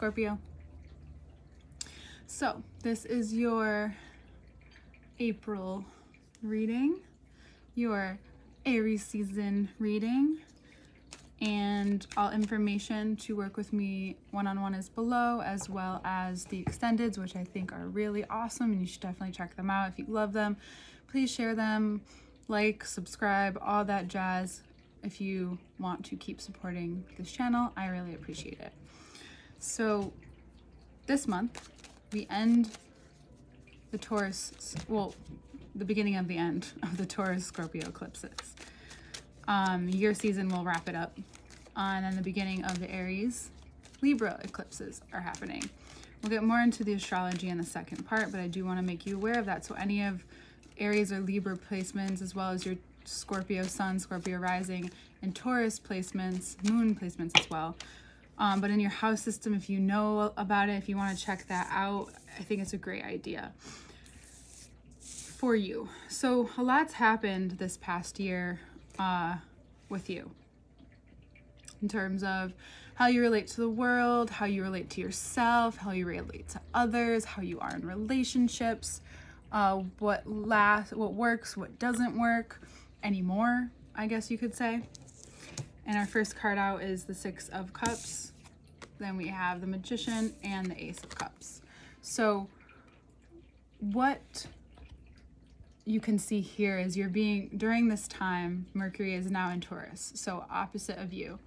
Scorpio. So this is your April reading, your Aries season reading, and all information to work with me one-on-one is below, as well as the extendeds, which I think are really awesome and you should definitely check them out. If you love them, please share them, like, subscribe, all that jazz. If you want to keep supporting this channel, I really appreciate it. So this month we end the Taurus, well, the beginning of the end of the Taurus Scorpio eclipses. Year season will wrap it up, and then the beginning of the Aries Libra eclipses are happening. We'll get more into the astrology in the second part, but I do want to make you aware of that. So any of Aries or Libra placements, as well as your Scorpio sun, Scorpio rising, and Taurus placements, moon placements as well. But in your house system, if you know about it, if you want to check that out, I think it's a great idea for you. So a lot's happened this past year with you in terms of how you relate to the world, how you relate to yourself, how you relate to others, how you are in relationships, what works, what doesn't work anymore, I guess you could say. And our first card out is the Six of Cups. Then we have the Magician and the Ace of Cups. So what you can see here is you're being, during this time, Mercury is now in Taurus, so opposite of you.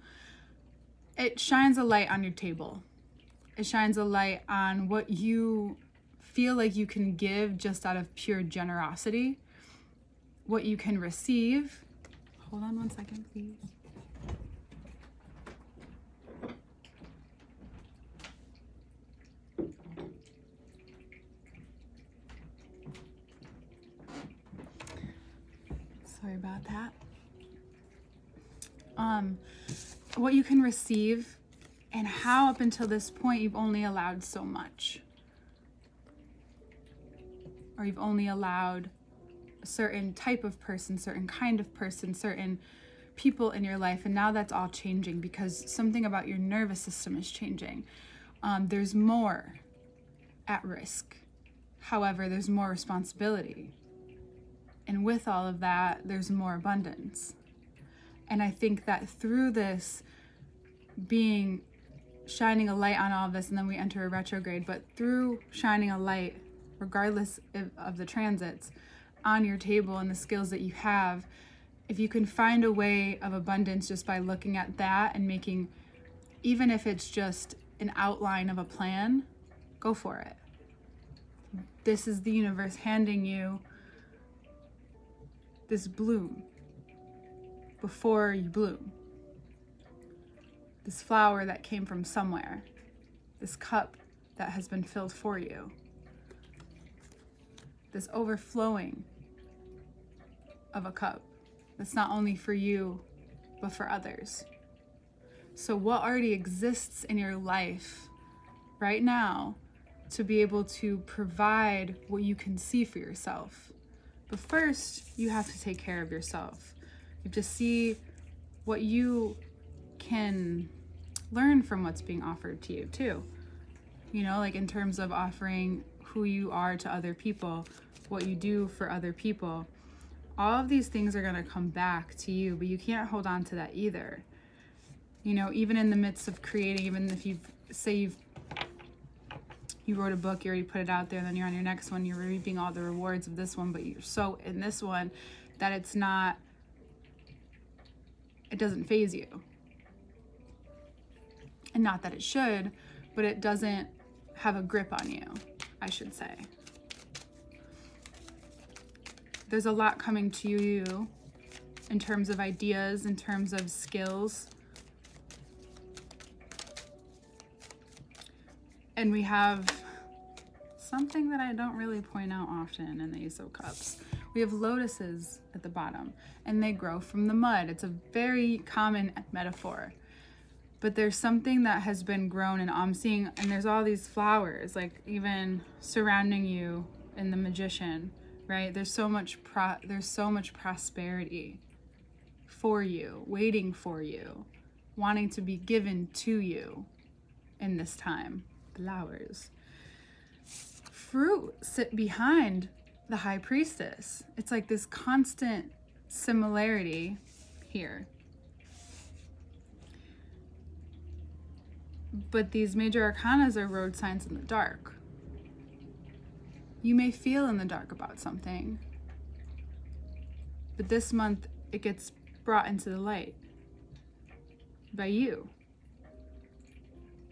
It shines a light on your table. It shines a light on what you feel like you can give just out of pure generosity, what you can receive. Hold on one second, please. Sorry about that. What you can receive and how up until this point you've only allowed so much. Or you've only allowed a certain type of person, certain kind of person, certain people in your life, and now that's all changing because something about your nervous system is changing. There's more at risk. However, there's more responsibility. And with all of that, there's more abundance. And I think that through this being, shining a light on all of this, and then we enter a retrograde, but through shining a light, regardless of the transits, on your table and the skills that you have, if you can find a way of abundance just by looking at that and making, even if it's just an outline of a plan, go for it. This is the universe handing you this bloom before you bloom. This flower that came from somewhere. This cup that has been filled for you. This overflowing of a cup that's not only for you, but for others. So what already exists in your life right now to be able to provide what you can see for yourself? But first, you have to take care of yourself. You have to see what you can learn from what's being offered to you too. You know, like in terms of offering who you are to other people, what you do for other people. All of these things are going to come back to you, but you can't hold on to that either. You know, even in the midst of creating, even if you wrote a book, you already put it out there, and then you're on your next one, you're reaping all the rewards of this one, but you're so in this one that it doesn't faze you. And not that it should, but it doesn't have a grip on you, I should say. There's a lot coming to you in terms of ideas, in terms of skills. And we have something that I don't really point out often in the Ace of Cups. We have lotuses at the bottom, and they grow from the mud. It's a very common metaphor. But there's something that has been grown, and I'm seeing, and there's all these flowers, like even surrounding you in the Magician, right? There's so much prosperity for you, waiting for you, wanting to be given to you. in this time. Flowers. Fruit sit behind the high priestess. It's like this constant similarity here. But these major arcanas are road signs in the dark. You may feel in the dark about something, but this month it gets brought into the light by you.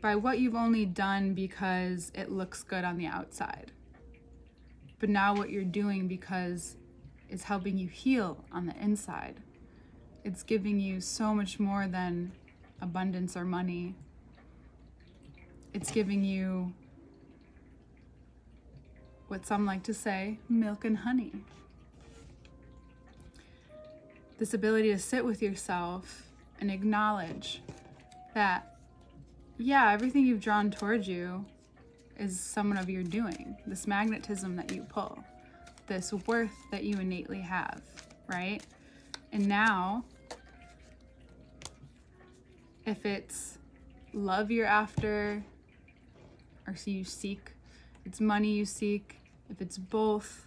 By what you've only done because it looks good on the outside. But now what you're doing because it's helping you heal on the inside. It's giving you so much more than abundance or money. It's giving you what some like to say, milk and honey. This ability to sit with yourself and acknowledge that, yeah, everything you've drawn towards you is someone of your doing. This magnetism that you pull, this worth that you innately have, right? And now, if it's love you're after, or so you seek, it's money you seek, if it's both,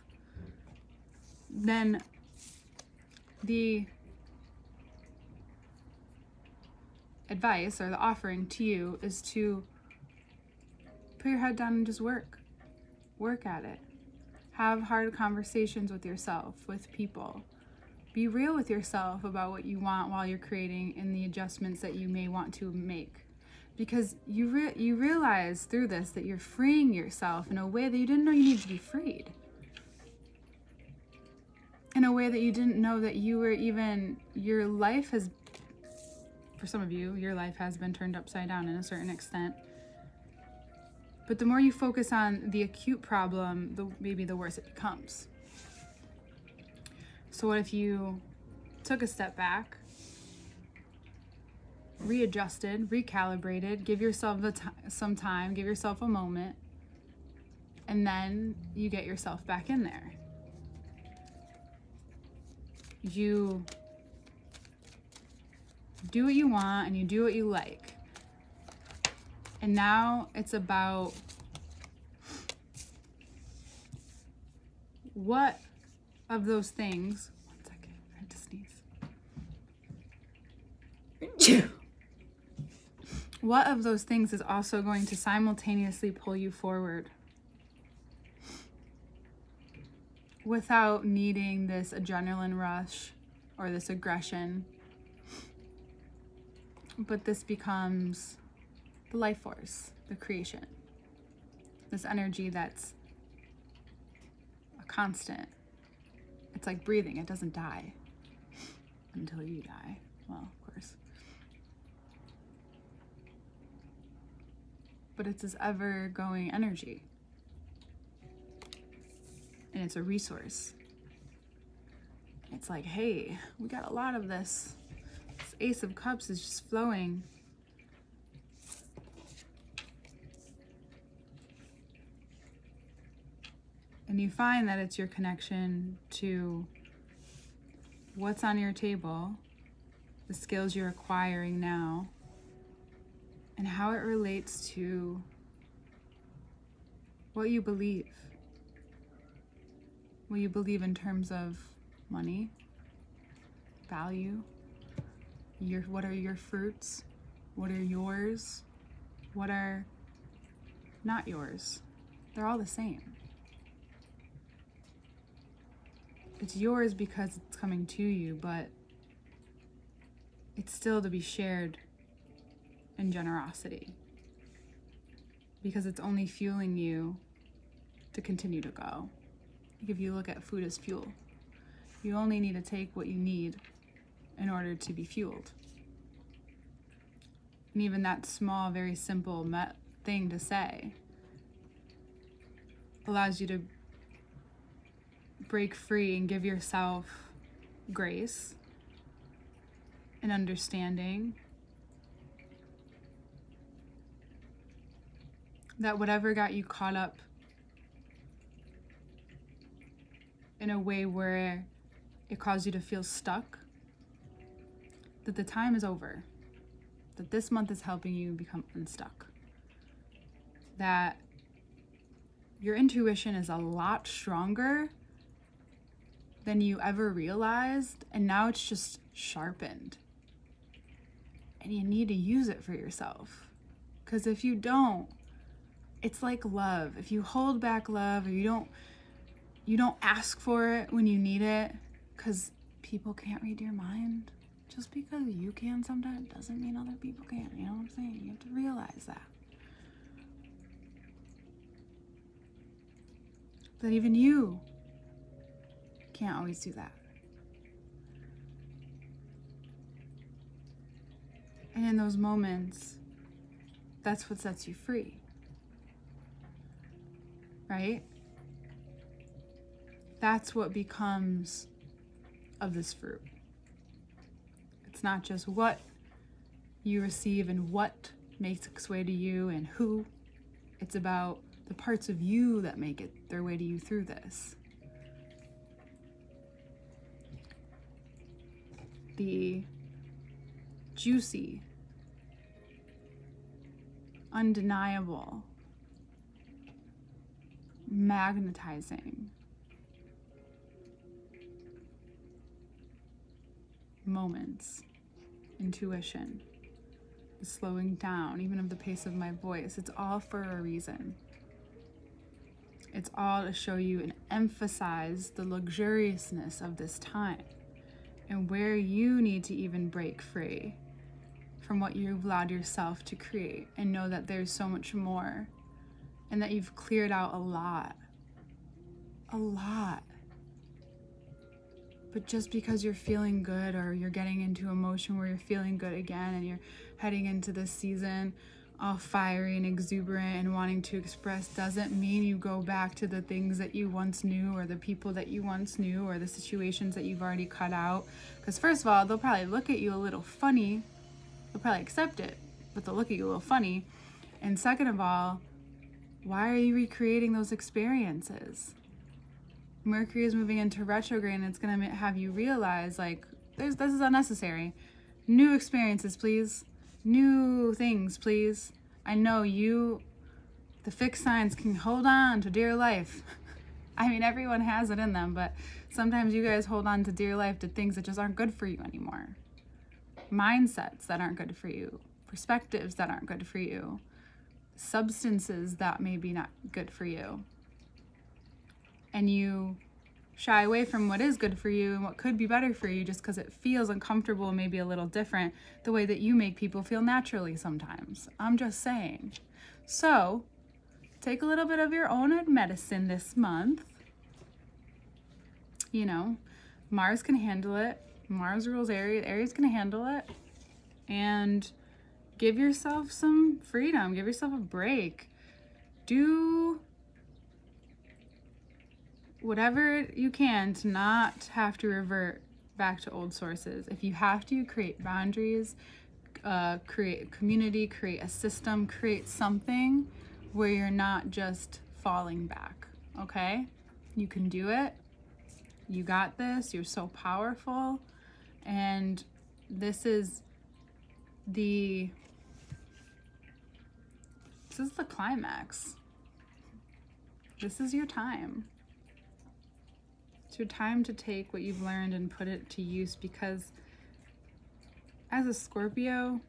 then the advice or the offering to you is to put your head down and just work at it. Have hard conversations with yourself, with people. Be real with yourself about what you want while you're creating and the adjustments that you may want to make. Because you realize through this that you're freeing yourself in a way that you didn't know you needed to be freed. In a way that you didn't know that you were even, your life has, for some of you, your life has been turned upside down in a certain extent. But the more you focus on the acute problem, maybe the worse it becomes. So what if you took a step back, readjusted, recalibrated, give yourself some time, give yourself a moment, and then you get yourself back in there. You do what you want and you do what you like. And now it's about what of those things, one second, I have to sneeze. What of those things is also going to simultaneously pull you forward without needing this adrenaline rush or this aggression? But this becomes the life force, the creation, this energy that's a constant. It's like breathing, it doesn't die until you die. Well, of course. But it's this ever-going energy. And it's a resource. It's like, hey, we got a lot of this. This Ace of Cups is just flowing. And you find that it's your connection to what's on your table, the skills you're acquiring now, and how it relates to what you believe. What you believe in terms of money, value, what are your fruits, what are yours, what are not yours. They're all the same. It's yours because it's coming to you, but it's still to be shared in generosity, because it's only fueling you to continue to go. Like if you look at food as fuel, you only need to take what you need in order to be fueled. And even that small, very simple thing to say allows you to break free and give yourself grace and understanding that whatever got you caught up in a way where it caused you to feel stuck, that the time is over, that this month is helping you become unstuck. that your intuition is a lot stronger than you ever realized, and now it's just sharpened. And you need to use it for yourself. Because if you don't, it's like love. If you hold back love, or you don't ask for it when you need it, because people can't read your mind. Just because you can sometimes doesn't mean other people can't. You know what I'm saying? You have to realize that. That even you can't always do that. And in those moments, that's what sets you free. Right? That's what becomes of this fruit. It's not just what you receive and what makes its way to you and who. It's about the parts of you that make it their way to you through this. The juicy, undeniable, magnetizing moments, intuition, the slowing down, even of the pace of my voice. It's all for a reason. It's all to show you and emphasize the luxuriousness of this time and where you need to even break free from what you've allowed yourself to create, and know that there's so much more, and that you've cleared out a lot. But just because you're feeling good, or you're getting into emotion where you're feeling good again, and you're heading into this season all fiery and exuberant and wanting to express, doesn't mean you go back to the things that you once knew, or the people that you once knew, or the situations that you've already cut out. Because first of all, they'll probably look at you a little funny. They'll probably accept it, but they'll look at you a little funny. And second of all, why are you recreating those experiences? Mercury is moving into retrograde, and it's going to have you realize, like, this is unnecessary. New experiences, please. New things, please. I know you, the fixed signs, can hold on to dear life. I mean, everyone has it in them, but sometimes you guys hold on to dear life to things that just aren't good for you anymore. Mindsets that aren't good for you. Perspectives that aren't good for you. Substances that may be not good for you. And you shy away from what is good for you and what could be better for you just because it feels uncomfortable and maybe a little different, the way that you make people feel naturally sometimes. I'm just saying. So, take a little bit of your own medicine this month. You know, Mars can handle it. Mars rules Aries. Aries can handle it. And give yourself some freedom. Give yourself a break. Do whatever you can to not have to revert back to old sources. If you have to, create boundaries, create a community, create a system, create something where you're not just falling back, okay? You can do it. You got this. You're so powerful. And this is the climax. This is your time. It's your time to take what you've learned and put it to use, because as a Scorpio,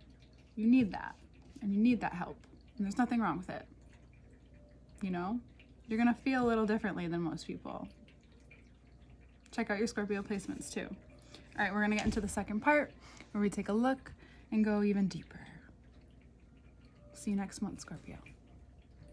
you need that, and you need that help, and there's nothing wrong with it. You know, you're gonna feel a little differently than most people. Check out your Scorpio placements too. All right, we're gonna get into the second part where we take a look and go even deeper. See you next month, Scorpio.